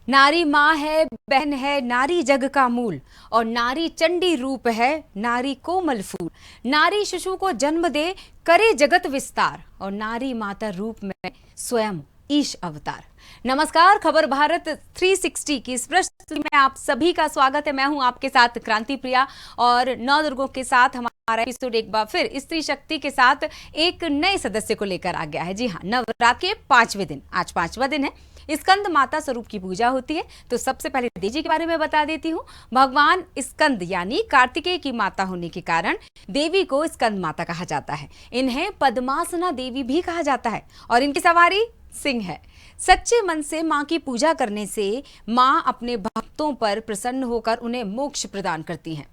नारी माँ है, बहन है, नारी जग का मूल। और नारी चंडी रूप है, नारी कोमल फूल। नारी शिशु को जन्म दे, करे जगत विस्तार। और नारी माता रूप में स्वयं ईश अवतार। नमस्कार, खबर भारत 360 की इस प्रस्तुति में आप सभी का स्वागत है। मैं हूं आपके साथ क्रांति प्रिया और नौ दुर्गों के साथ हमारा एपिसोड एक बार फिर स्त्री शक्ति के साथ एक नए सदस्य को लेकर आ गया है। जी हाँ, नवरात्र के 5वें दिन, आज 5वां दिन है। स्कंद माता स्वरूप की पूजा होती है। तो सबसे पहले देवी के बारे में बता देती हूँ। भगवान स्कंद यानी कार्तिकेय की माता होने के कारण देवी को स्कंद माता कहा जाता है। इन्हें पद्मासना देवी भी कहा जाता है और इनकी सवारी सिंह है। सच्चे मन से माँ की पूजा करने से माँ अपने भक्तों पर प्रसन्न होकर उन्हें मोक्ष प्रदान करती हैं।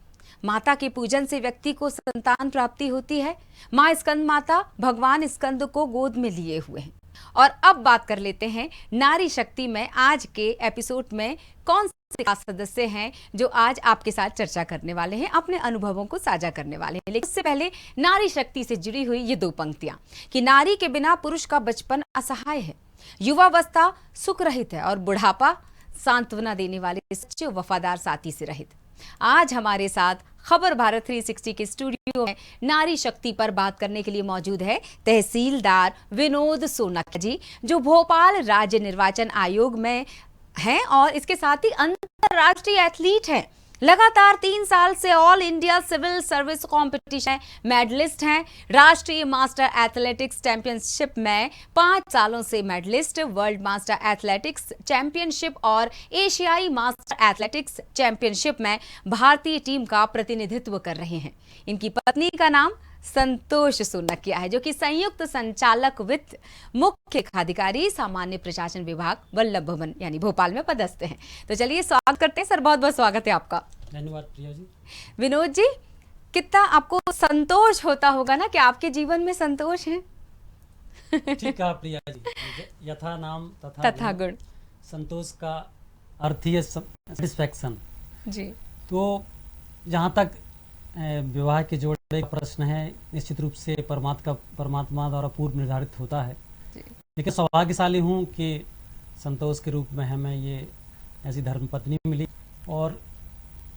माता के पूजन से व्यक्ति को संतान प्राप्ति होती है। माँ स्कंद माता भगवान स्कंद को गोद में लिए हुए हैं। और अब बात कर लेते हैं नारी शक्ति में आज के एपिसोड में कौन से खास सदस्य हैं जो आज आपके साथ चर्चा करने वाले हैं, अपने अनुभवों को साझा करने वाले हैं। लेकिन उससे पहले नारी शक्ति से जुड़ी हुई ये दो पंक्तियां कि नारी के बिना पुरुष का बचपन असहाय है, युवावस्था सुख रहित है और बुढ़ापा सांत्वना देने वाले सच्चे वफादार साथी से रहित। आज हमारे साथ खबर भारत 360 के स्टूडियो में नारी शक्ति पर बात करने के लिए मौजूद है तहसीलदार विनोद सोनकिया जी, जो भोपाल राज्य निर्वाचन आयोग में हैं और इसके साथ ही अंतरराष्ट्रीय एथलीट हैं। लगातार 3 साल से all India civil service competition medalist हैं। राष्ट्रीय मास्टर एथलेटिक्स चैंपियनशिप में 5 सालों से medalist, world master athletics championship और एशियाई मास्टर एथलेटिक्स चैंपियनशिप में भारतीय टीम का प्रतिनिधित्व कर रहे हैं। इनकी पत्नी का नाम संतोष सोनकिया है, जो कि संयुक्त संचालक वित्त मुख्य अधिकारी सामान्य प्रशासन विभाग वल्लभ भवन यानी भोपाल में पदस्थ हैं। तो चलिए स्वागत करते हैं सर, बहुत बहुत स्वागत है आपका। धन्यवाद प्रिया जी। विनोद जी, कितना आपको संतोष होता होगा ना कि आपके जीवन में संतोष है। ठीक है प्रिया जी, यथा नाम तथा गुण। संतोष का अर्थ ही है सेटिस्फैक्शन जी। तो जहाँ तक विवाह के जोड़े का प्रश्न है, निश्चित रूप से परमात्मा द्वारा पूर्व निर्धारित होता है। लेकिन सौभाग्यशाली हूँ कि संतोष के रूप में हमें ये ऐसी धर्मपत्नी मिली और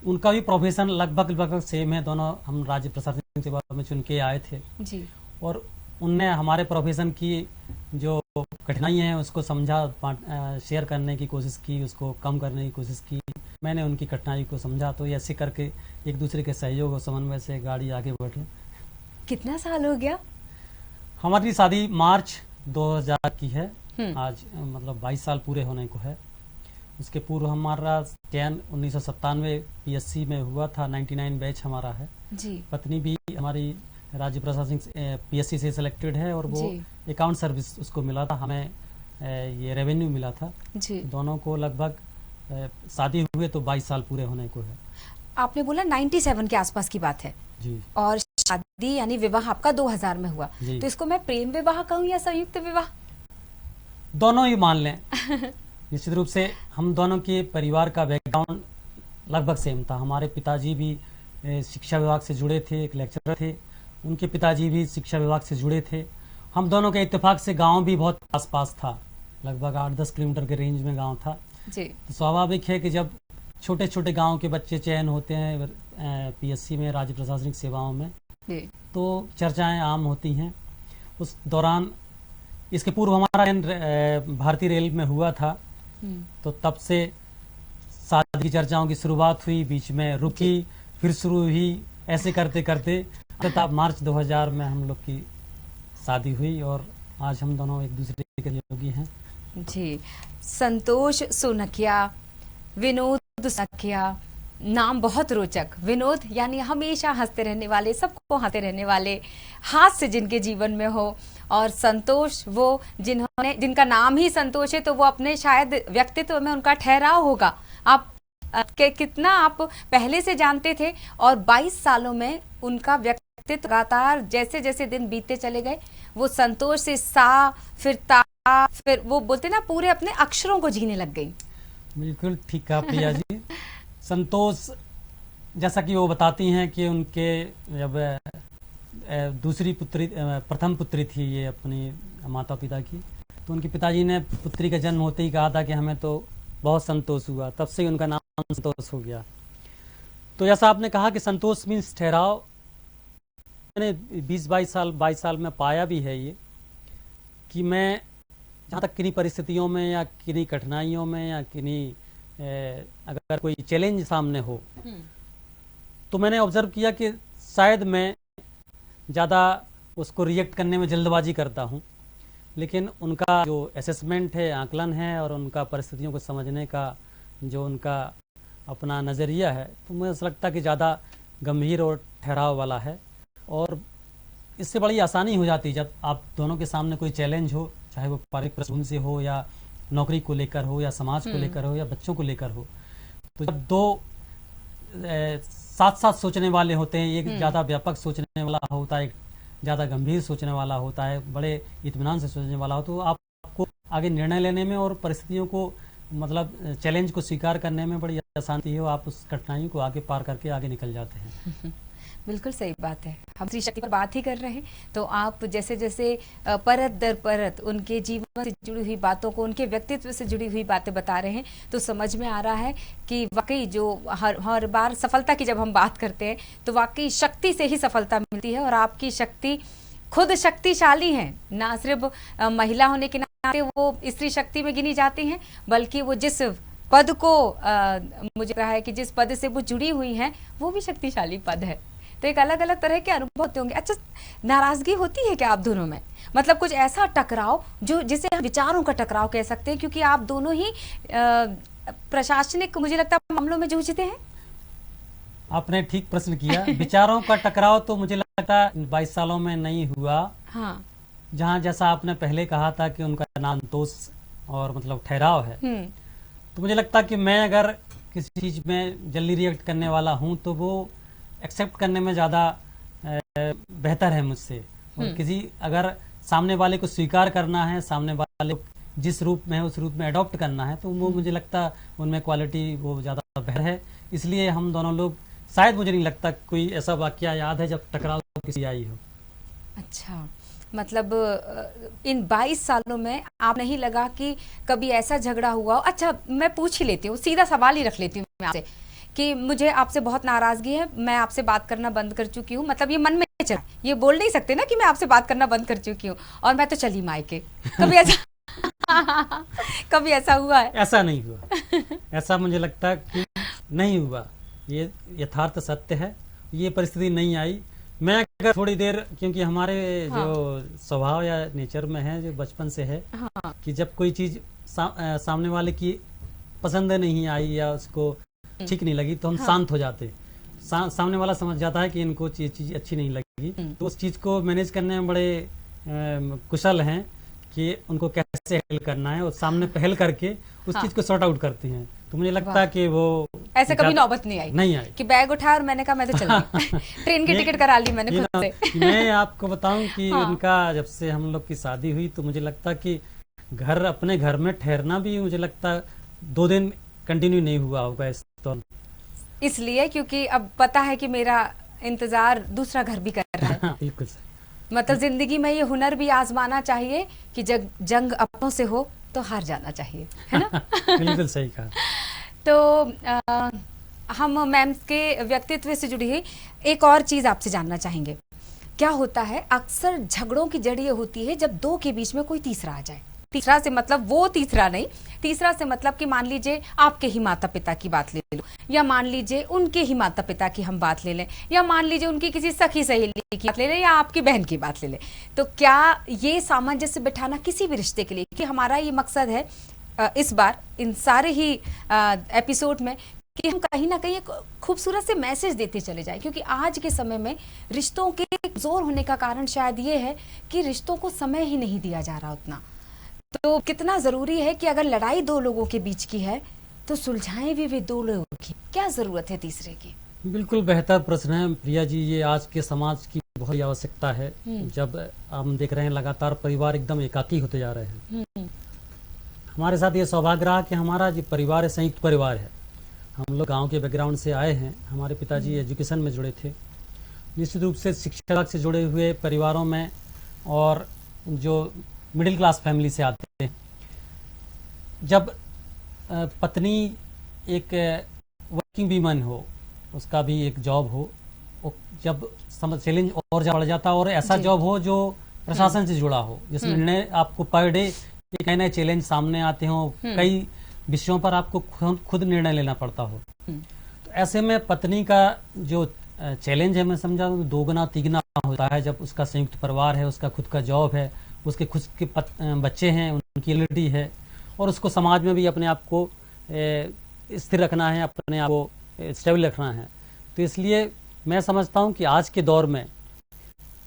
उनका भी प्रोफेशन लगभग सेम है। दोनों हम राज्य प्रशासनिक सेवा में चुन के आए थे जी। और उनने हमारे प्रोफेशन की जो कठिनाई है उसको समझा, शेयर करने की कोशिश की, उसको कम करने की कोशिश की। मैंने उनकी कठिनाई को समझा, तो ऐसे करके एक दूसरे के सहयोग और समन्वय से गाड़ी आगे बढ़ी। कितना साल हो गया? हमारी शादी मार्च 2000 की है। आज मतलब 22 साल पूरे होने को है। उसके पूर्व हमारा चयन 1997 पीएससी में हुआ था, 99 बैच हमारा है जी। पत्नी भी हमारी राज्य प्रशासनिक पीएससी से सिलेक्टेड है और वो अकाउंट सर्विस उसको मिला था, हमें ये रेवेन्यू मिला था जी। दोनों को लगभग शादी हुए तो 22 साल पूरे होने को है। आपने बोला 97 के आसपास की बात है जी, और शादी यानी विवाह आपका 2000 में हुआ, तो इसको मैं प्रेम विवाह कहूँ या संयुक्त विवाह? दोनों ही मान लें। निश्चित रूप से हम दोनों के परिवार का बैकग्राउंड लगभग सेम था। हमारे पिताजी भी शिक्षा विभाग से जुड़े थे, एक लेक्चरर थे। उनके पिताजी भी शिक्षा विभाग से जुड़े थे। हम दोनों के इत्तेफाक से गांव भी बहुत आसपास था, लगभग 8-10 किलोमीटर के रेंज में गांव था जी। तो स्वाभाविक है कि जब छोटे छोटे गांव के बच्चे चयन होते हैं पीएससी में, राज्य प्रशासनिक सेवाओं में, तो चर्चाएं आम होती हैं। उस दौरान इसके पूर्व हमारा चयन भारतीय रेल में हुआ था, तो तब से शादी की चर्चाओं की शुरुआत हुई, बीच में रुकी, फिर शुरू हुई, ऐसे करते करते तब मार्च 2000 में हम लोग की शादी हुई और आज हम दोनों एक दूसरे के योगी हैं जी। संतोष सोनकिया, विनोद सोनकिया, नाम बहुत रोचक। विनोद यानी हमेशा हंसते रहने वाले, सबको हंसते रहने वाले, हास्य जिनके जीवन में हो, और संतोष वो जिनका नाम ही संतोष है, तो वो अपने शायद व्यक्तित्व में उनका ठहराव होगा। आप कितना आप पहले से जानते थे और 22 सालों में उनका व्यक्तित्व लगातार जैसे जैसे दिन बीतते चले गए, वो संतोष से सा, फिर ता, फिर वो बोलते ना पूरे अपने अक्षरों को जीने लग गई। बिल्कुल ठीक कहा प्रिया जी। संतोष जैसा कि वो बताती हैं कि उनके जब दूसरी पुत्री, प्रथम पुत्री थी ये अपनी माता पिता की, तो उनके पिताजी ने पुत्री का जन्म होते ही कहा था कि हमें तो बहुत संतोष हुआ, तब से ही उनका नाम संतोष हो गया। तो जैसा आपने कहा कि संतोष मीन्स ठहराव, मैंने 22 साल में पाया भी है ये, कि मैं जहाँ तक किन्हीं परिस्थितियों में या किन्हीं कठिनाइयों में या किन्हीं अगर कोई चैलेंज सामने हो, तो मैंने ऑब्जर्व किया कि शायद मैं ज़्यादा उसको रिएक्ट करने में जल्दबाजी करता हूँ, लेकिन उनका जो असेसमेंट है, आकलन है, और उनका परिस्थितियों को समझने का जो उनका अपना नज़रिया है, तो मुझे ऐसा लगता है कि ज़्यादा गंभीर और ठहराव वाला है। और इससे बड़ी आसानी हो जाती है जब आप दोनों के सामने कोई चैलेंज हो, चाहे वो पारिवारिक प्रश्न से हो या नौकरी को लेकर हो या समाज को लेकर हो या बच्चों को लेकर हो। तो जब दो साथ साथ सोचने वाले होते हैं, एक ज़्यादा व्यापक सोचने वाला होता है, एक ज़्यादा गंभीर सोचने वाला होता है, बड़े इत्मीनान से सोचने वाला हो, तो आपको आगे निर्णय लेने में और परिस्थितियों को मतलब चैलेंज को स्वीकार करने में बड़ी आसानी हो, आप उस कठिनाइयों को आगे पार करके आगे निकल जाते हैं। बिल्कुल सही बात है। हम स्त्री शक्ति पर बात ही कर रहे हैं, तो आप जैसे जैसे परत दर परत उनके जीवन से जुड़ी हुई बातों को, उनके व्यक्तित्व से जुड़ी हुई बातें बता रहे हैं, तो समझ में आ रहा है कि वाकई जो हर बार सफलता की जब हम बात करते हैं तो वाकई शक्ति से ही सफलता मिलती है। और आपकी शक्ति खुद शक्तिशाली है, ना सिर्फ महिला होने के नाते वो स्त्री शक्ति में गिनी जाती हैं, बल्कि वो जिस पद को मुझे रहा है कि जिस पद से वो जुड़ी हुई हैं वो भी शक्तिशाली पद है। तो एक अलग अलग तरह के अनुभव होते होंगे। अच्छा, नाराजगी होती है क्या आप दोनों में? मतलब कुछ ऐसा टकराव जो जिसे हम विचारों का टकराव कह सकते हैं, क्योंकि आप दोनों ही प्रशासनिक मुझे लगता है मामलों में जूझते हैं। आपने ठीक प्रश्न किया। विचारों का टकराव तो मुझे लगता है 22 सालों में नहीं हुआ। हाँ। जहाँ जैसा आपने पहले कहा था कि उनका नाम संतोष और मतलब ठहराव है, तो मुझे लगता है कि मैं अगर किसी चीज में जल्दी रिएक्ट करने वाला हूँ तो वो एक्सेप्ट करने में ज़्यादा बेहतर है मुझसे। और किसी अगर सामने वाले को स्वीकार करना है, सामने वाले को जिस रूप में है उस रूप में अडॉप्ट करना है, तो वो मुझे लगता उनमें क्वालिटी वो ज़्यादा बेहतर है। इसलिए हम दोनों लोग, शायद मुझे नहीं लगता कोई ऐसा वाकया याद है जब टकराव किसी आई हो। अच्छा, मतलब इन 22 सालों में आप नहीं लगा कि कभी ऐसा झगड़ा हुआ हो? अच्छा, मैं पूछ ही लेती हूँ, सीधा सवाल ही रख लेती हूँ मैं आपसे कि मुझे आपसे बहुत नाराजगी है, मैं आपसे बात करना बंद कर चुकी हूँ, मतलब ये मन में चला, ये बोल नहीं सकते ना कि मैं आपसे बात करना बंद कर चुकी हूँ और मैं तो चली मायके। कभी ऐसा कभी ऐसा हुआ है? ऐसा नहीं हुआ। ऐसा मुझे लगता कि नहीं हुआ, ये यथार्थ सत्य है। ये परिस्थिति नहीं आई। मैं अगर थोड़ी देर, क्योंकि हमारे जो स्वभाव या नेचर में है, जो बचपन से है, कि जब कोई चीज सामने वाले की पसंद नहीं आई या उसको ठीक नहीं लगी तो हम शांत हो जाते। सामने वाला समझ जाता है कि इनको चीज अच्छी नहीं लगी, तो उस चीज को मैनेज करने में बड़े कुशल हैं कि उनको कैसे हैंडल करना है, और सामने पहल करके उस चीज को सॉर्ट आउट करते हैं। तो मुझे लगता है कि वो ऐसे कभी नौबत नहीं आई कि बैग उठाया और मैंने कहा मैं तो चल गई। ट्रेन की टिकट करा ली मैंने खुद से। मैं आपको बताऊं कि उनका जब से हम लोग की शादी हुई तो मुझे लगता कि घर, अपने घर में ठहरना भी मुझे लगता 2 दिन कंटिन्यू नहीं हुआ होगा इस दौरान। इसलिए क्योंकि अब पता है कि मेरा इंतजार दूसरा घर भी कर रहा है। बिल्कुल। मतलब जिंदगी में ये हुनर भी आजमाना चाहिए कि जंग अपनों से हो तो हार जाना चाहिए, है ना? बिल्कुल सही कहा। तो हम मैम के व्यक्तित्व से जुड़ी हुई एक और चीज आपसे जानना चाहेंगे। क्या होता है, अक्सर झगड़ों की जड़ ये होती है जब दो के बीच में कोई तीसरा आ जाए। तीसरा से मतलब वो तीसरा नहीं, तीसरा से मतलब कि मान लीजिए आपके ही माता पिता की बात ले लो, या मान लीजिए उनके ही माता पिता की हम बात ले लें, या मान लीजिए उनकी किसी सखी सहेली की बात ले लें, या आपकी बहन की बात ले लें। तो क्या ये सामंजस्य बिठाना किसी भी रिश्ते के लिए, कि हमारा ये मकसद है इस बार इन सारे ही एपिसोड में कि हम कहीं ना कहीं एक खूबसूरत से मैसेज देते चले जाएं, क्योंकि आज के समय में रिश्तों के जोर होने का कारण शायद ये है कि रिश्तों को समय ही नहीं दिया जा रहा उतना। तो कितना जरूरी है कि अगर लड़ाई 2 लोगों के बीच की है तो सुलझाएं भी वे 2 लोगों की, क्या जरूरत है तीसरे की? बिल्कुल बेहतर प्रश्न है प्रिया जी। ये आज के समाज की बहुत आवश्यकता है। जब हम देख रहे हैं लगातार परिवार एकदम एकाकी होते जा रहे हैं। हमारे साथ ये सौभाग्य रहा कि हमारा जो परिवार है संयुक्त परिवार है। हम लोग गांव के बैकग्राउंड से आए हैं। हमारे पिताजी एजुकेशन में जुड़े थे, निश्चित रूप से शिक्षा विभाग से जुड़े हुए परिवारों में, और जो मिडिल क्लास फैमिली से आते हैं। जब पत्नी एक वर्किंग वीमन हो, उसका भी एक जॉब हो, और जब चैलेंज और बढ़ जाता और ऐसा जी। जॉब हो जो प्रशासन से जुड़ा हो, जिसमें निर्णय आपको पर डे नए नए चैलेंज सामने आते हो, कई विषयों पर आपको खुद निर्णय लेना पड़ता हो। तो ऐसे में पत्नी का जो चैलेंज है, मैं समझा दोगुना तिगुना होता है जब उसका संयुक्त परिवार है, उसका खुद का जॉब है, उसके खुद के बच्चे हैं, उनकी रिलेटिव है, और उसको समाज में भी अपने आप को स्थिर रखना है, अपने आप को स्टेबल रखना है। तो इसलिए मैं समझता हूँ कि आज के दौर में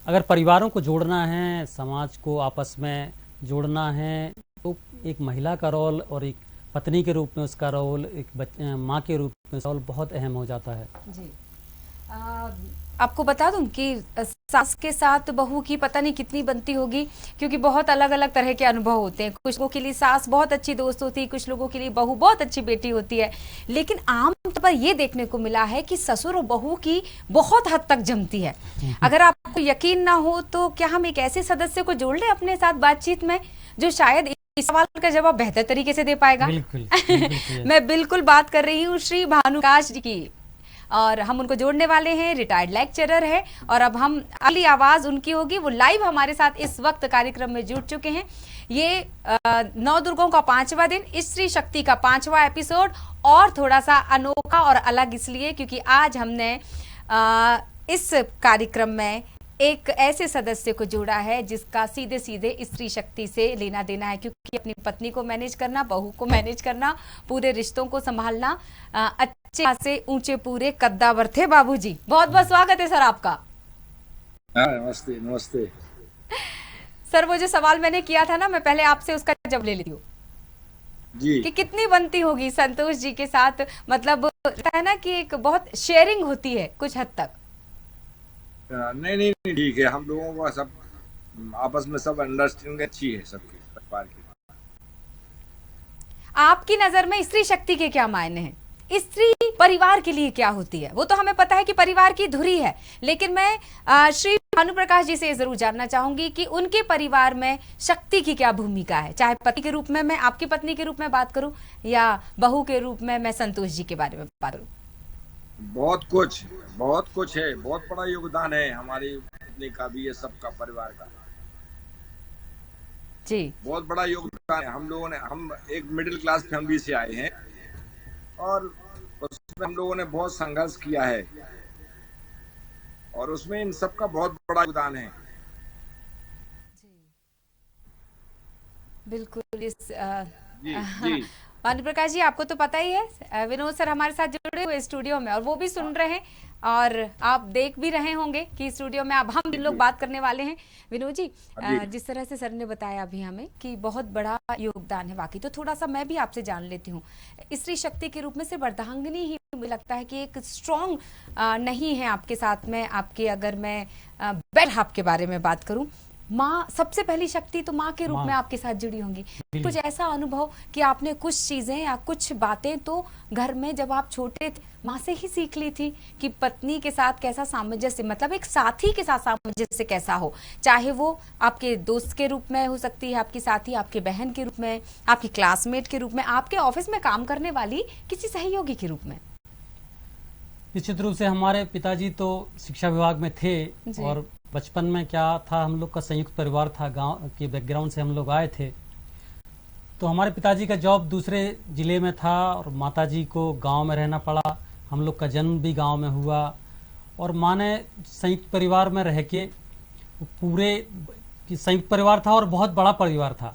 अगर परिवारों को जोड़ना है, समाज को आपस में जोड़ना है, तो एक महिला का रोल और एक पत्नी के रूप में उसका रोल, एक माँ के रूप में रोल बहुत अहम हो जाता है। जी। आपको बता दूं कि सास के साथ बहू की पता नहीं कितनी बनती होगी, क्योंकि बहुत अलग अलग तरह के अनुभव होते हैं। कुछ लोगों के लिए सास बहुत अच्छी दोस्त होती है, कुछ लोगों के लिए बहू बहुत अच्छी बेटी होती है, लेकिन आमतौर पर यह देखने को मिला है कि ससुर और बहू की बहुत हद तक जमती है। अगर आपको यकीन ना हो तो क्या हम एक ऐसे सदस्य को जोड़ लें अपने साथ बातचीत में जो शायद इस सवाल का जवाब बेहतर तरीके से दे पाएगा। बिल्कुल। मैं बिल्कुल बात कर रही हूँ श्री भानुप्रकाश जी की, और हम उनको जोड़ने वाले हैं। रिटायर्ड लेक्चरर है, और अब हम अगली आवाज उनकी होगी। वो लाइव हमारे साथ इस वक्त कार्यक्रम में जुड़ चुके हैं। ये 9 दुर्गों का 5वां दिन, स्त्री शक्ति का 5वां एपिसोड, और थोड़ा सा अनोखा और अलग इसलिए क्योंकि आज हमने इस कार्यक्रम में एक ऐसे सदस्य को जोड़ा है जिसका सीधे सीधे स्त्री शक्ति से लेना देना है, क्योंकि अपनी पत्नी को मैनेज करना, बहू को मैनेज करना, पूरे रिश्तों को संभालना, अच्छे से ऊंचे पूरे कद्दावर थे बाबूजी। बहुत बहुत स्वागत है सर आपका। नमस्ते नमस्ते। सर वो जो सवाल मैंने किया था ना, मैं पहले आपसे उसका जवाब ले लेती हूँ जी। कि कितनी बनती होगी संतोष जी के साथ। मतलब है ना कि एक बहुत शेयरिंग होती है कुछ हद तक। नहीं, ठीक है। हम लोगों का सब आपस में सब अंडरस्टैंडिंग अच्छी है सबकी, परिवार की। आपकी नजर में स्त्री शक्ति के क्या मायने हैं? स्त्री परिवार के लिए क्या होती है? वो तो हमें पता है कि परिवार की धुरी है, लेकिन मैं श्री भानुप्रकाश जी से जरूर जानना चाहूंगी कि उनके परिवार में शक्ति की क्या भूमिका है, चाहे पति के रूप में मैं आपकी पत्नी के रूप में बात करूं, या बहू के रूप में मैं संतोष जी के बारे में बात करूं। बहुत कुछ है। बहुत बड़ा योगदान है हमारी पत्नी का भी, ये सबका, परिवार का जी। बहुत बड़ा योगदान है। हम एक मिडिल क्लास फैमिली से आए हैं, और उसमें हम लोगों ने बहुत संघर्ष किया है, और उसमें इन सबका बहुत बड़ा योगदान है। बिल्कुल। इस जी। भानुप्रकाश जी, आपको तो पता ही है, विनोद सर हमारे साथ जुड़े हुए स्टूडियो में, और वो भी सुन रहे हैं, और आप देख भी रहे होंगे कि स्टूडियो में अब हम लोग बात करने वाले हैं। विनोद जी, जिस तरह से सर ने बताया अभी हमें कि बहुत बड़ा योगदान है वाकई, तो थोड़ा सा मैं भी आपसे जान लेती हूँ। स्त्री शक्ति के रूप में सिर्फ अर्धांगिनी ही मुझे लगता है कि एक स्ट्रॉन्ग नहीं है आपके साथ में। आपके, अगर मैं बेड हाफ के बारे में बात करूँ, माँ सबसे पहली शक्ति तो माँ के रूप में आपके साथ जुड़ी होंगी। कुछ ऐसा अनुभव कि आपने कुछ चीजें या कुछ बातें तो घर में जब आप छोटे थे माँ से ही सीख ली थी कि पत्नी के साथ कैसा सामंजस्य, मतलब एक साथी के साथ सामंजस्य कैसा हो, चाहे वो आपके दोस्त के रूप में हो सकती है, आपकी साथी, आपके बहन के रूप में, आपकी क्लासमेट के रूप में, आपके ऑफिस में काम करने वाली किसी सहयोगी के रूप में। निश्चित रूप से हमारे पिताजी तो शिक्षा विभाग में थे, और बचपन में क्या था, हम लोग का संयुक्त परिवार था, गांव के बैकग्राउंड से हम लोग आए थे। तो हमारे पिताजी का जॉब दूसरे जिले में था, और माताजी को गांव में रहना पड़ा। हम लोग का जन्म भी गांव में हुआ, और माँ ने संयुक्त परिवार में रह के पूरे संयुक्त परिवार था, और बहुत बड़ा परिवार था,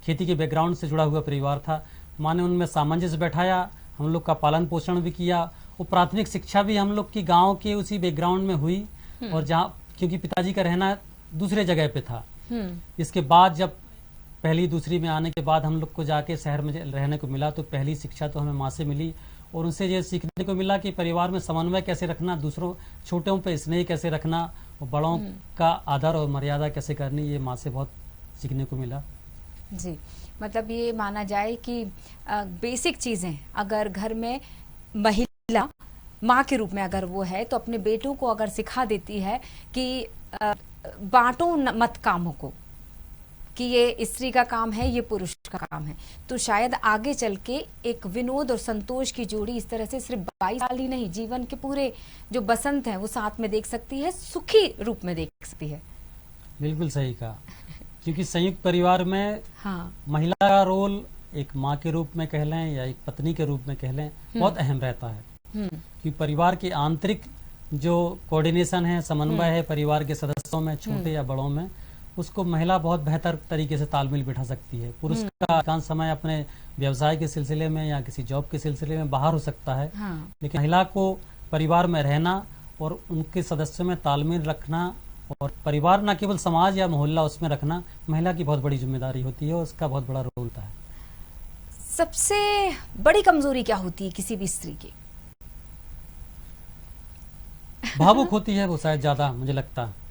खेती के बैकग्राउंड से जुड़ा हुआ परिवार था। माँ ने उनमें सामंजस्य बैठाया, हम लोग का पालन पोषण भी किया, और प्राथमिक शिक्षा भी हम लोग की गाँव के उसी बैकग्राउंड में हुई, और जहाँ क्योंकि पिताजी का रहना दूसरे जगह पे था। इसके बाद जब पहली दूसरी में आने के बाद हम लोग को जाके शहर में रहने को मिला, तो पहली शिक्षा तो हमें माँ से मिली, और उनसे ये सीखने को मिला कि परिवार में समन्वय कैसे रखना, दूसरों छोटों पे स्नेह कैसे रखना, और बड़ों का आदर और मर्यादा कैसे करनी, ये माँ से बहुत सीखने को मिला। जी, मतलब ये माना जाए कि बेसिक चीजें अगर घर में महिला माँ के रूप में अगर वो है तो अपने बेटों को अगर सिखा देती है कि बांटो मत कामों को, कि ये स्त्री का काम है, ये पुरुष का काम है, तो शायद आगे चल के एक विनोद और संतोष की जोड़ी इस तरह से सिर्फ 22 साल ही नहीं, जीवन के पूरे जो बसंत है वो साथ में देख सकती है, सुखी रूप में देख सकती है। बिल्कुल सही कहा, क्योंकि संयुक्त परिवार में हाँ, महिला का रोल एक माँ के रूप में कह लें या एक पत्नी के रूप में कह लें, बहुत अहम रहता है। कि परिवार के आंतरिक जो कोऑर्डिनेशन है, समन्वय है परिवार के सदस्यों में, छोटे या बड़ों में, उसको महिला बहुत बेहतर तरीके से तालमेल बिठा सकती है। पुरुष का अधिकांश समय अपने व्यवसाय के सिलसिले में या किसी जॉब के सिलसिले में बाहर हो सकता है, हाँ, लेकिन महिला को परिवार में रहना और उनके सदस्यों में तालमेल रखना और परिवार न केवल समाज या मोहल्ला उसमें रखना महिला की बहुत बड़ी जिम्मेदारी होती है और उसका बहुत बड़ा रोल होता है। सबसे बड़ी कमजोरी क्या होती है किसी भी स्त्री की? भावुक होती है वो शायद ज्यादा, मुझे लगता है।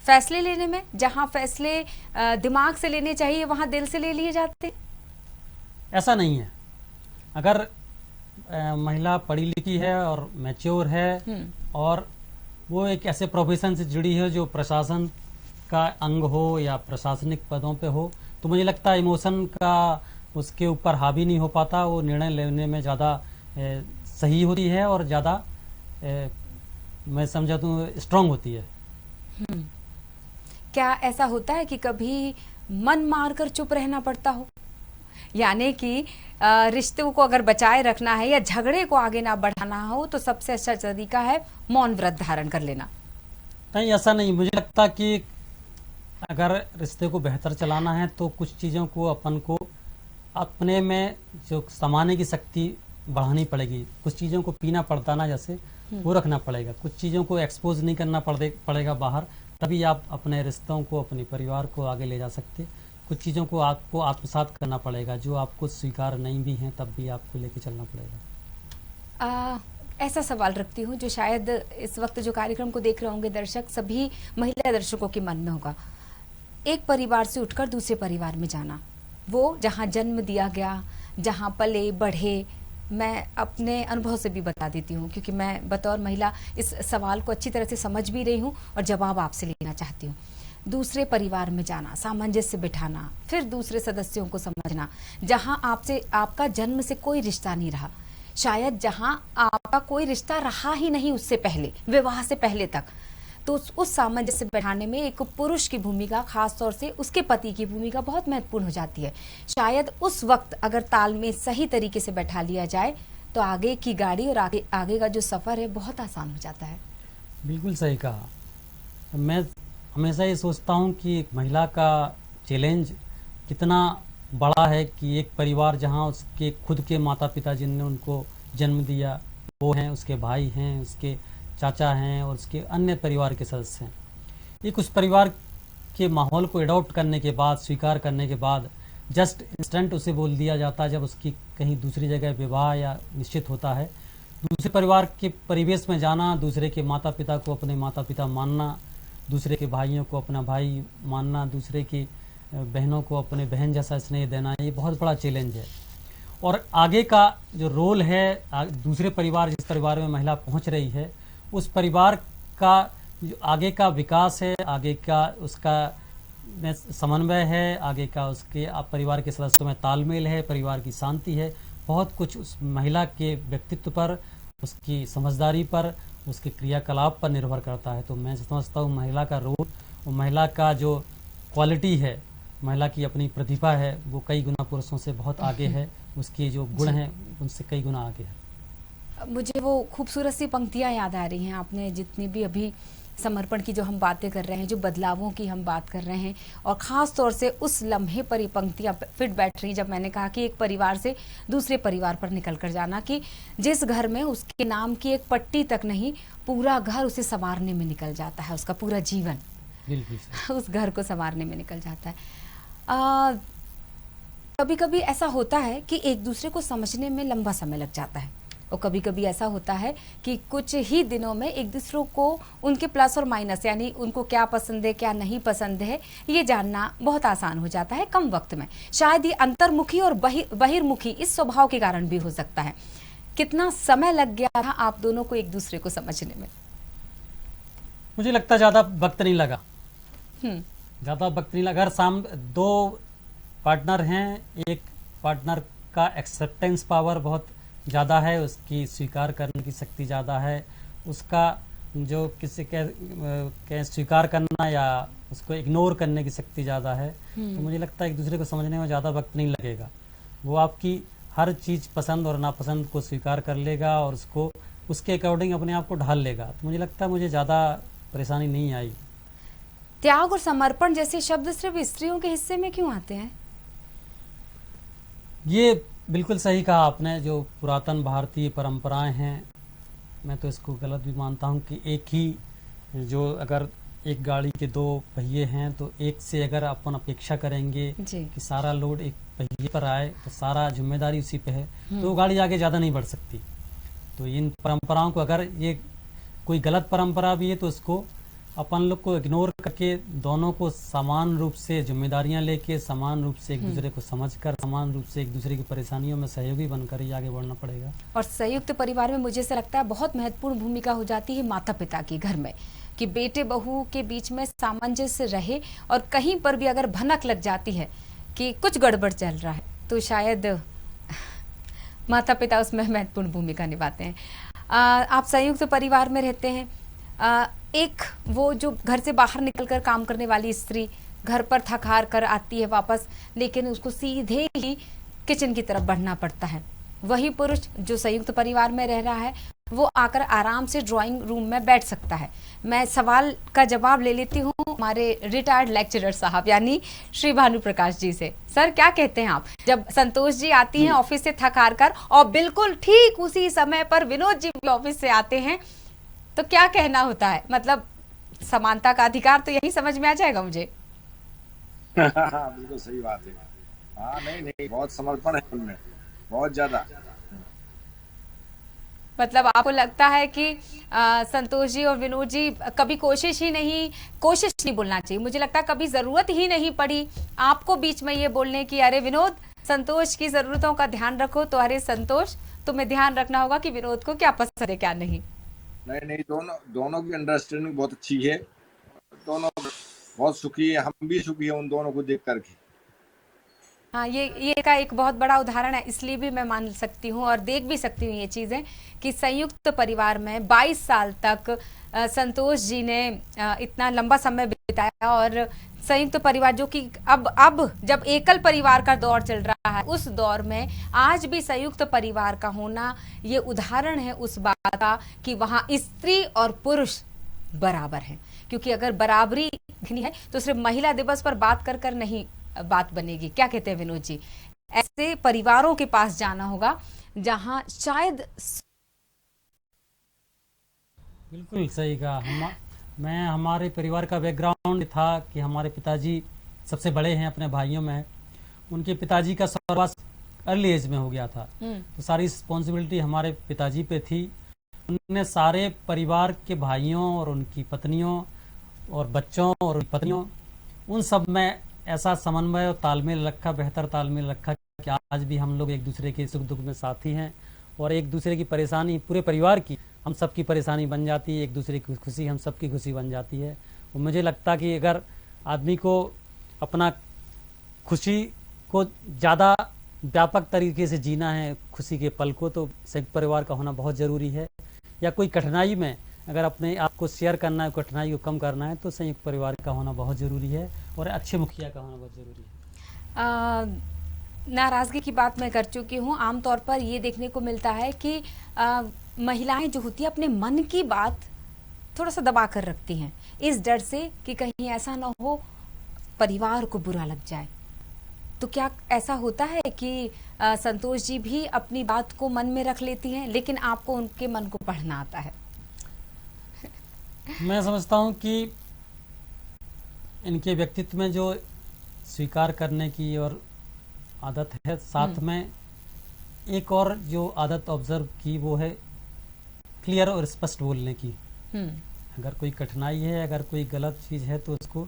फैसले लेने में, जहां फैसले दिमाग से लेने चाहिए वहां दिल से ले लिए जाते। ऐसा नहीं है। अगर महिला पढ़ी लिखी है और मैच्योर है और वो एक ऐसे प्रोफेशन से जुड़ी है जो प्रशासन का अंग हो या प्रशासनिक पदों पे हो, तो मुझे लगता है इमोशन का उसके ऊपर हावी नहीं हो पाता, वो निर्णय लेने में ज़्यादा सही होती है और ज़्यादा मैं समझा हूँ स्ट्रांग होती है। क्या ऐसा होता है कि कभी मन मारकर चुप रहना पड़ता हो, यानी कि रिश्तों को अगर बचाए रखना है या झगड़े को आगे ना बढ़ाना हो तो सबसे अच्छा तरीका है मौन व्रत धारण कर लेना? नहीं, ऐसा नहीं। मुझे लगता कि अगर रिश्ते को बेहतर चलाना है तो कुछ चीज़ों को अपन को अपने में जो समाने की शक्ति बढ़ानी पड़ेगी। कुछ चीज़ों को पीना पड़ता ना, जैसे वो रखना पड़ेगा। कुछ चीज़ों को एक्सपोज नहीं करना पड़ेगा बाहर, तभी आप अपने रिश्तों को, अपने परिवार को आगे ले जा सकते। कुछ चीज़ों को आपको आत्मसात करना पड़ेगा जो आपको स्वीकार नहीं भी हैं, तब भी आपको लेके चलना पड़ेगा। ऐसा सवाल रखती हूँ जो शायद इस वक्त जो कार्यक्रम को देख रहे होंगे दर्शक, सभी महिला दर्शकों के मन में होगा। एक परिवार से उठकर दूसरे परिवार में जाना, वो जहाँ जन्म दिया गया, जहाँ पले बढ़े, मैं अपने अनुभव से भी बता देती हूँ क्योंकि मैं बतौर महिला इस सवाल को अच्छी तरह से समझ भी रही हूँ और जवाब आपसे लेना चाहती हूँ। दूसरे परिवार में जाना, सामंजस्य बिठाना, फिर दूसरे सदस्यों को समझना, जहाँ आपसे आपका जन्म से कोई रिश्ता नहीं रहा, शायद जहाँ आपका कोई रिश्ता रहा ही नहीं उससे पहले, विवाह से पहले तक, तो उस सामंजस्य बैठाने में एक पुरुष की भूमिका, खास तौर से उसके पति की भूमिका बहुत महत्वपूर्ण हो जाती है। शायद उस वक्त अगर तालमेल सही तरीके से बैठा लिया जाए तो आगे की गाड़ी और आगे का जो सफर है बहुत आसान हो जाता है। बिल्कुल सही कहा। मैं हमेशा ये सोचता हूँ कि एक महिला का चैलेंज कितना बड़ा है कि एक परिवार जहाँ उसके खुद के माता पिता जिनने उनको जन्म दिया वो हैं, उसके भाई हैं, उसके चाचा हैं और उसके अन्य परिवार के सदस्य हैं, एक उस परिवार के माहौल को एडॉप्ट करने के बाद, स्वीकार करने के बाद जस्ट इंस्टेंट उसे बोल दिया जाता है जब उसकी कहीं दूसरी जगह विवाह या निश्चित होता है, दूसरे परिवार के परिवेश में जाना, दूसरे के माता पिता को अपने माता पिता मानना, दूसरे के भाइयों को अपना भाई मानना, दूसरे की बहनों को अपने बहन जैसा स्नेह देना, ये बहुत बड़ा चैलेंज है। और आगे का जो रोल है, दूसरे परिवार, जिस परिवार में महिला पहुंच रही है, उस परिवार का जो आगे का विकास है, आगे का उसका समन्वय है, आगे का उसके परिवार के सदस्यों में तालमेल है, परिवार की शांति है, बहुत कुछ उस महिला के व्यक्तित्व पर, उसकी समझदारी पर, उसके क्रियाकलाप पर निर्भर करता है। तो मैं समझता हूँ महिला का रोल, वो महिला का जो क्वालिटी है, महिला की अपनी प्रतिभा है, वो कई गुना पुरुषों से बहुत आगे है, उसके जो गुण हैं उनसे कई गुना आगे है। मुझे वो खूबसूरत सी पंक्तियां याद आ रही हैं, आपने जितनी भी अभी समर्पण की जो हम बातें कर रहे हैं, जो बदलावों की हम बात कर रहे हैं, और ख़ास तौर से उस लम्हे पर ये पंक्तियाँ फिट बैठ रही जब मैंने कहा कि एक परिवार से दूसरे परिवार पर निकल कर जाना, कि जिस घर में उसके नाम की एक पट्टी तक नहीं, पूरा घर उसे संवारने में निकल जाता है, उसका पूरा जीवन बिल्कुल उस घर को संवारने में निकल जाता है। कभी कभी ऐसा होता है कि एक दूसरे को समझने में लंबा समय लग जाता है, और कभी कभी ऐसा होता है कि कुछ ही दिनों में एक दूसरे को उनके प्लस और माइनस, यानी उनको क्या पसंद है क्या नहीं पसंद है, ये जानना बहुत आसान हो जाता है कम वक्त में। शायद ये अंतर्मुखी और बहिर्मुखी इस स्वभाव के कारण भी हो सकता है। कितना समय लग गया था आप दोनों को एक दूसरे को समझने में? मुझे लगता ज़्यादा वक्त नहीं लगा। ज़्यादा वक्त नहीं लगा। अगर दो पार्टनर हैं, एक पार्टनर का एक्सेप्टेंस पावर बहुत ज़्यादा है, उसकी स्वीकार करने की शक्ति ज़्यादा है, उसका जो किसी के स्वीकार करना या उसको इग्नोर करने की शक्ति ज़्यादा है, तो मुझे लगता है एक दूसरे को समझने में ज़्यादा वक्त नहीं लगेगा। वो आपकी हर चीज़ पसंद और नापसंद को स्वीकार कर लेगा और उसको उसके अकॉर्डिंग अपने आप को ढाल लेगा। तो मुझे लगता है मुझे ज़्यादा परेशानी नहीं आई। त्याग और समर्पण जैसे शब्द सिर्फ स्त्रियों के हिस्से में क्यों आते हैं? ये बिल्कुल सही कहा आपने। जो पुरातन भारतीय परंपराएं हैं, मैं तो इसको गलत भी मानता हूं कि एक ही, जो अगर एक गाड़ी के दो पहिए हैं तो एक से अगर अपन अपेक्षा करेंगे जी। कि सारा लोड एक पहिए पर आए तो सारा जिम्मेदारी उसी पे है, तो वो गाड़ी आगे ज़्यादा नहीं बढ़ सकती। तो इन परंपराओं को, अगर ये कोई गलत परंपरा भी है तो उसको अपन लोग को इग्नोर करके दोनों को समान रूप से जिम्मेदारियां लेके, समान रूप से एक दूसरे को समझकर, समान रूप से एक दूसरे की परेशानियों में सहयोगी बनकर ही आगे बढ़ना पड़ेगा। और संयुक्त परिवार में मुझे ऐसा लगता है बहुत महत्वपूर्ण भूमिका हो जाती है माता पिता की घर में, कि बेटे बहू के बीच में सामंजस्य रहे, और कहीं पर भी अगर भनक लग जाती है कि कुछ गड़बड़ चल रहा है तो शायद माता पिता उसमें महत्वपूर्ण भूमिका निभाते हैं। आप संयुक्त परिवार में रहते हैं, एक वो जो घर से बाहर निकलकर काम करने वाली स्त्री घर पर थक हार कर आती है वापस, लेकिन उसको सीधे ही किचन की तरफ बढ़ना पड़ता है। वही पुरुष जो संयुक्त परिवार में रह रहा है वो आकर आराम से ड्राइंग रूम में बैठ सकता है। मैं सवाल का जवाब ले लेती हूँ हमारे रिटायर्ड लेक्चरर साहब यानी श्री भानु प्रकाश जी से। सर, क्या कहते हैं आप, जब संतोष जी आती हैं ऑफिस से थक हार कर और बिल्कुल ठीक उसी समय पर विनोद जी भी ऑफिस से आते हैं, तो क्या कहना होता है? मतलब समानता का अधिकार तो यही समझ में आ जाएगा मुझे। बिल्कुल सही बात है। हाँ, नहीं, बहुत समर्पण है उनमें, बहुत ज्यादा। मतलब आपको लगता है कि संतोष जी और विनोद जी कभी कोशिश नहीं बोलना चाहिए, मुझे लगता है कभी जरूरत ही नहीं पड़ी आपको बीच में ये बोलने की, अरे विनोद संतोष की जरूरतों का ध्यान रखो, तो अरे संतोष तुम्हें ध्यान रखना होगा कि विनोद को क्या पसंद है क्या नहीं। नहीं, दोनों की अंडरस्टैंडिंग बहुत अच्छी है, दोनों बहुत सुखी है, हम भी सुखी है उन दोनों को देख करके। हाँ, ये का एक बहुत बड़ा उदाहरण है, इसलिए भी मैं मान सकती हूँ और देख भी सकती हूँ ये चीजें कि संयुक्त परिवार में 22 साल तक संतोष जी ने इतना लंबा समय बिताया, और संयुक्त परिवार जो कि अब जब एकल परिवार का दौर चल रहा है, उस दौर में आज भी संयुक्त परिवार का होना ये उदाहरण है उस बात का कि वहाँ स्त्री और पुरुष बराबर हैं। क्योंकि अगर बराबरी देखनी है तो सिर्फ महिला दिवस पर बात कर नहीं बात बनेगी। क्या कहते हैं विनोद जी? ऐसे परिवारों के पास जाना होगा जहां शायद। बिल्कुल सही कहा। मैं हमारे परिवार का बैकग्राउंड था कि हमारे पिताजी सबसे बड़े हैं अपने भाइयों में। उनके पिताजी का स्वर्गवास अर्ली एज में हो गया था, तो सारी रिस्पॉन्सिबिलिटी हमारे पिताजी पे थी। उन्होंने सारे परिवार के भाइयों और उनकी पत्नियों और बच्चों और पत्नियों उन सब में ऐसा समन्वय और तालमेल रखा, बेहतर तालमेल रखा कि आज भी हम लोग एक दूसरे के सुख दुख में साथी हैं, और एक दूसरे की परेशानी पूरे परिवार की हम सबकी परेशानी बन जाती है, एक दूसरे की खुशी हम सबकी खुशी बन जाती है। और मुझे लगता कि अगर आदमी को अपना खुशी को ज़्यादा व्यापक तरीके से जीना है, खुशी के पल को, तो संयुक्त परिवार का होना बहुत ज़रूरी है। या कोई कठिनाई में अगर अपने आप को शेयर करना है, कठिनाई को कम करना है, तो संयुक्त परिवार का होना बहुत ज़रूरी है, और अच्छे मुखिया का होना बहुत ज़रूरी है। नाराज़गी की बात मैं कर चुकी हूँ। आमतौर पर ये देखने को मिलता है कि महिलाएं जो होती है अपने मन की बात थोड़ा सा दबा कर रखती हैं, इस डर से कि कहीं ऐसा ना हो परिवार को बुरा लग जाए। तो क्या ऐसा होता है कि संतोष जी भी अपनी बात को मन में रख लेती हैं, लेकिन आपको उनके मन को पढ़ना आता है? मैं समझता हूँ कि इनके व्यक्तित्व में जो स्वीकार करने की और आदत है, साथ में एक और जो आदत ऑब्जर्व की वो है क्लियर और स्पष्ट बोलने की। अगर कोई कठिनाई है, अगर कोई गलत चीज़ है, तो उसको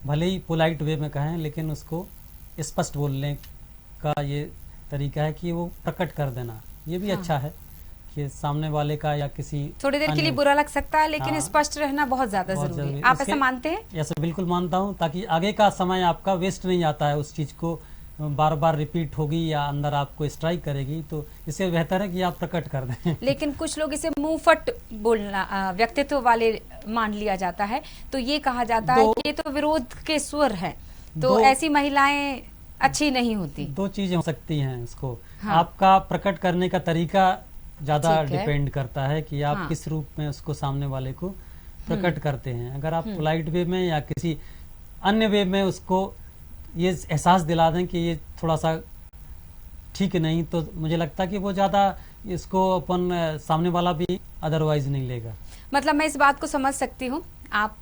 भले ही पोलाइट वे में कहें, लेकिन उसको स्पष्ट बोलने का ये तरीका है कि वो प्रकट कर देना। ये भी अच्छा है देखिए सामने वाले का या किसी थोड़ी देर के लिए बुरा लग सकता है, लेकिन हाँ, स्पष्ट रहना बहुत ज्यादा बहुत जरूरी है। जरूरी। आप ऐसा मानते हैं? ऐसा बिल्कुल मानता हूँ, ताकि आगे का समय आपका वेस्ट नहीं जाता है, उस चीज को बार बार रिपीट होगी या अंदर आपको स्ट्राइक करेगी, तो इससे बेहतर है कि आप प्रकट कर दें। लेकिन कुछ लोग इसे मुंहफट बोलना व्यक्तित्व वाले मान लिया जाता है, तो ये कहा जाता है कि ये तो विरोध के स्वर है, तो ऐसी महिलाएं अच्छी नहीं होती। दो चीजें हो सकती हैं इसको। हाँ। आपका प्रकट करने का तरीका ज्यादा ठीक है। डिपेंड करता है कि आप हाँ। किस रूप में उसको सामने वाले को प्रकट करते हैं। अगर आप पोलाइट वे में या किसी अन्य वे में उसको ये एहसास दिला दें कि ये थोड़ा सा ठीक नहीं, तो मुझे लगता है कि वो ज्यादा इसको अपन सामने वाला भी अदरवाइज नहीं लेगा। मतलब मैं इस बात को समझ सकती हूँ, आप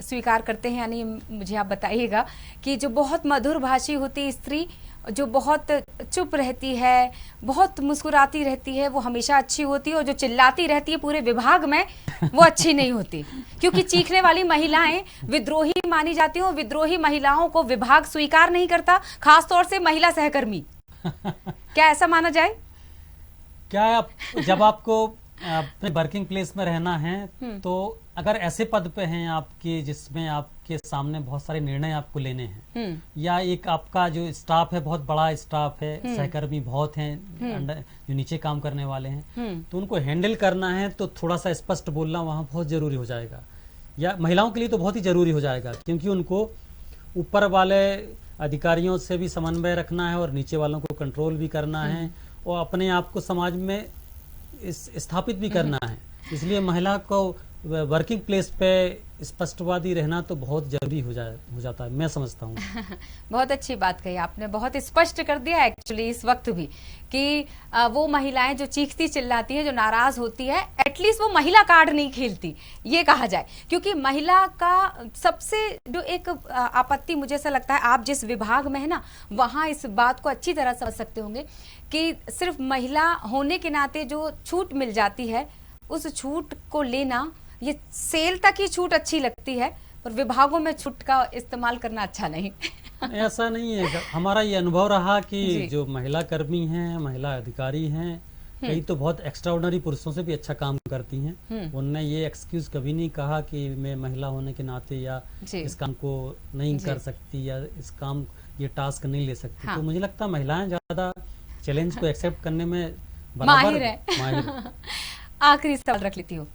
स्वीकार करते हैं, यानी मुझे आप बताइएगा कि जो बहुत मधुर भाषी होती स्त्री, जो बहुत चुप रहती है, बहुत मुस्कुराती रहती है, वो हमेशा अच्छी होती है, और जो चिल्लाती रहती है पूरे विभाग में, वो अच्छी नहीं होती। क्योंकि चीखने वाली महिलाएं विद्रोही मानी जाती हैं, और विद्रोही महिलाओं को विभाग स्वीकार नहीं करता, खासतौर से महिला सहकर्मी। क्या ऐसा माना जाए? क्या जब आपको अपने वर्किंग प्लेस में रहना है, तो अगर ऐसे पद पे हैं आपके जिसमें आपके सामने बहुत सारे निर्णय आपको लेने हैं, या एक आपका जो स्टाफ है बहुत बड़ा स्टाफ है, सहकर्मी बहुत हैं जो नीचे काम करने वाले हैं, तो उनको हैंडल करना है, तो थोड़ा सा स्पष्ट बोलना वहाँ बहुत जरूरी हो जाएगा। या महिलाओं के लिए तो बहुत ही जरूरी हो जाएगा, क्योंकि उनको ऊपर वाले अधिकारियों से भी समन्वय रखना है और नीचे वालों को कंट्रोल भी करना है, और अपने आप को समाज में स्थापित भी करना है। इसलिए महिला को वर्किंग प्लेस पे स्पष्टवादी रहना तो बहुत जरूरी हो जाता है, मैं समझता हूँ। बहुत अच्छी बात कही आपने, बहुत स्पष्ट कर दिया एक्चुअली इस वक्त भी कि वो महिलाएं जो चीखती चिल्लाती हैं, जो नाराज होती है, एटलीस्ट वो महिला कार्ड नहीं खेलती, ये कहा जाए। क्योंकि महिला का सबसे जो एक आपत्ति मुझे ऐसा लगता है, आप जिस विभाग में है ना, वहां इस बात को अच्छी तरह समझ सकते होंगे कि सिर्फ महिला होने के नाते जो छूट मिल जाती है, उस छूट को लेना, ये सेल तक ही छूट अच्छी लगती है, पर विभागों में छूट का इस्तेमाल करना अच्छा नहीं। ऐसा नहीं है, हमारा ये अनुभव रहा कि जो महिला कर्मी हैं, महिला अधिकारी हैं, कई तो बहुत एक्स्ट्राऑर्डिनरी पुरुषों से भी अच्छा काम करती हैं। उनने ये एक्सक्यूज कभी नहीं कहा कि मैं महिला होने के नाते या इस काम को नहीं कर सकती या इस काम ये टास्क नहीं ले सकती। तो मुझे लगता है महिलाएं ज्यादा चैलेंज को एक्सेप्ट करने में माहिर है। आखिरी सवाल रख लेती हूँ।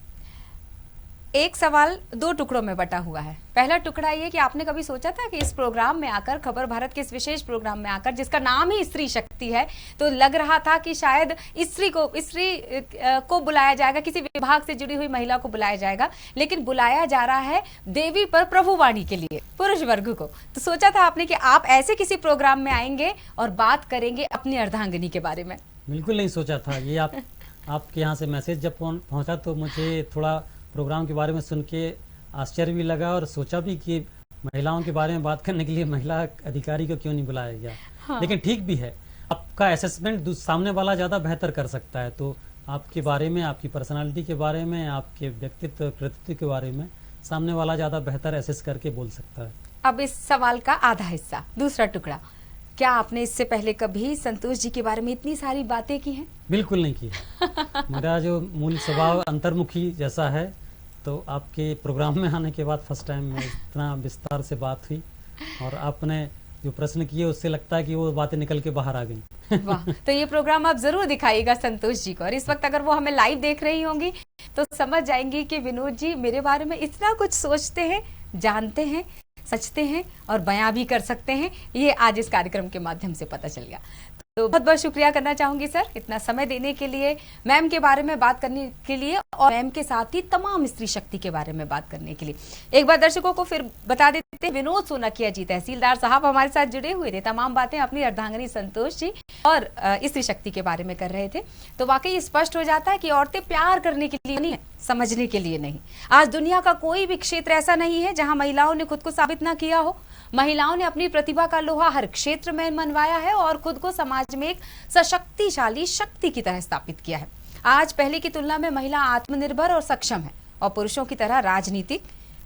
एक सवाल दो टुकड़ों में बटा हुआ है। पहला टुकड़ा ये कि आपने कभी सोचा था कि इस प्रोग्राम में आकर, खबर भारत के इस विशेष प्रोग्राम में आकर, जिसका नाम ही स्त्री शक्ति है, तो लग रहा था कि शायद स्त्री को बुलाया जाएगा, किसी विभाग से जुड़ी हुई महिला को बुलाया जाएगा, लेकिन बुलाया जा रहा है देवी पर प्रभुवाणी के लिए, पुरुष वर्ग को। तो सोचा था आपने कि आप ऐसे किसी प्रोग्राम में आएंगे और बात करेंगे अपनी अर्धांगिनी के बारे में? बिल्कुल नहीं सोचा था। ये आपके यहाँ से मैसेज जब पहुंचा तो मुझे थोड़ा प्रोग्राम के बारे में सुन के आश्चर्य भी लगा, और सोचा भी कि महिलाओं के बारे में बात करने के लिए महिला अधिकारी को क्यों नहीं बुलाया गया। हाँ। लेकिन ठीक भी है, आपका असेसमेंट सामने वाला ज्यादा बेहतर कर सकता है, तो आपके बारे में, आपकी पर्सनालिटी के बारे में, आपके व्यक्तित्व कृतित्व के बारे में सामने वाला ज्यादा बेहतर एसेस करके बोल सकता है। अब इस सवाल का आधा हिस्सा, दूसरा टुकड़ा, क्या आपने इससे पहले कभी संतोष जी के बारे में इतनी सारी बातें की हैं? बिल्कुल नहीं की। मेरा जो मूल स्वभाव अंतर्मुखी जैसा है, तो आपके प्रोग्राम में आने के बाद फर्स्ट टाइम में इतना विस्तार से बात हुई, और आपने जो प्रश्न किए उससे लगता है कि वो बातें निकल के बाहर आ गई। वाह, तो ये प्रोग्राम आप जरूर दिखाइएगा संतोष जी को, और इस वक्त अगर वो हमें लाइव देख रही होंगी तो समझ जाएंगी कि विनोद जी मेरे बारे में इतना कुछ सोचते हैं, जानते हैं, सचते हैं और बयां भी कर सकते हैं। ये आज इस कार्यक्रम के माध्यम से पता चल गया। तो बहुत बहुत शुक्रिया करना चाहूंगी सर, इतना समय देने के लिए, मैम के बारे में बात करने के लिए, और मैम के साथ ही तमाम स्त्री शक्ति के बारे में बात करने के लिए। एक बार दर्शकों को फिर बता देते हैं, विनोद सोनकिया जी तहसीलदार साहब हमारे साथ जुड़े हुए थे, तमाम बातें अपनी अर्धांगिनी संतोष जी और स्त्री शक्ति के बारे में कर रहे थे। तो वाकई स्पष्ट हो जाता है कि औरतें प्यार करने के लिए नहीं है, समझने के लिए नहीं। आज दुनिया का कोई भी क्षेत्र ऐसा नहीं है जहां महिलाओं ने खुद को साबित ना किया हो। महिलाओं ने अपनी प्रतिभा का लोहा हर क्षेत्र में मनवाया है और खुद को समाज में एक सशक्तिशाली शक्ति की तरह स्थापित किया है। आज पहले की तुलना में महिला आत्मनिर्भर और सक्षम है, और पुरुषों की तरह राजनीतिक,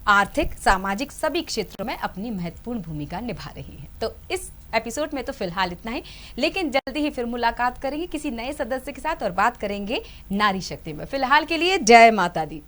आर्थिक, सामाजिक सभी क्षेत्रों में अपनी महत्वपूर्ण भूमिका निभा रही हैं। तो इस एपिसोड में तो फिलहाल इतना ही, लेकिन जल्दी ही फिर मुलाकात करेंगे किसी नए सदस्य के साथ और बात करेंगे नारी शक्ति में। फिलहाल के लिए जय माता दी।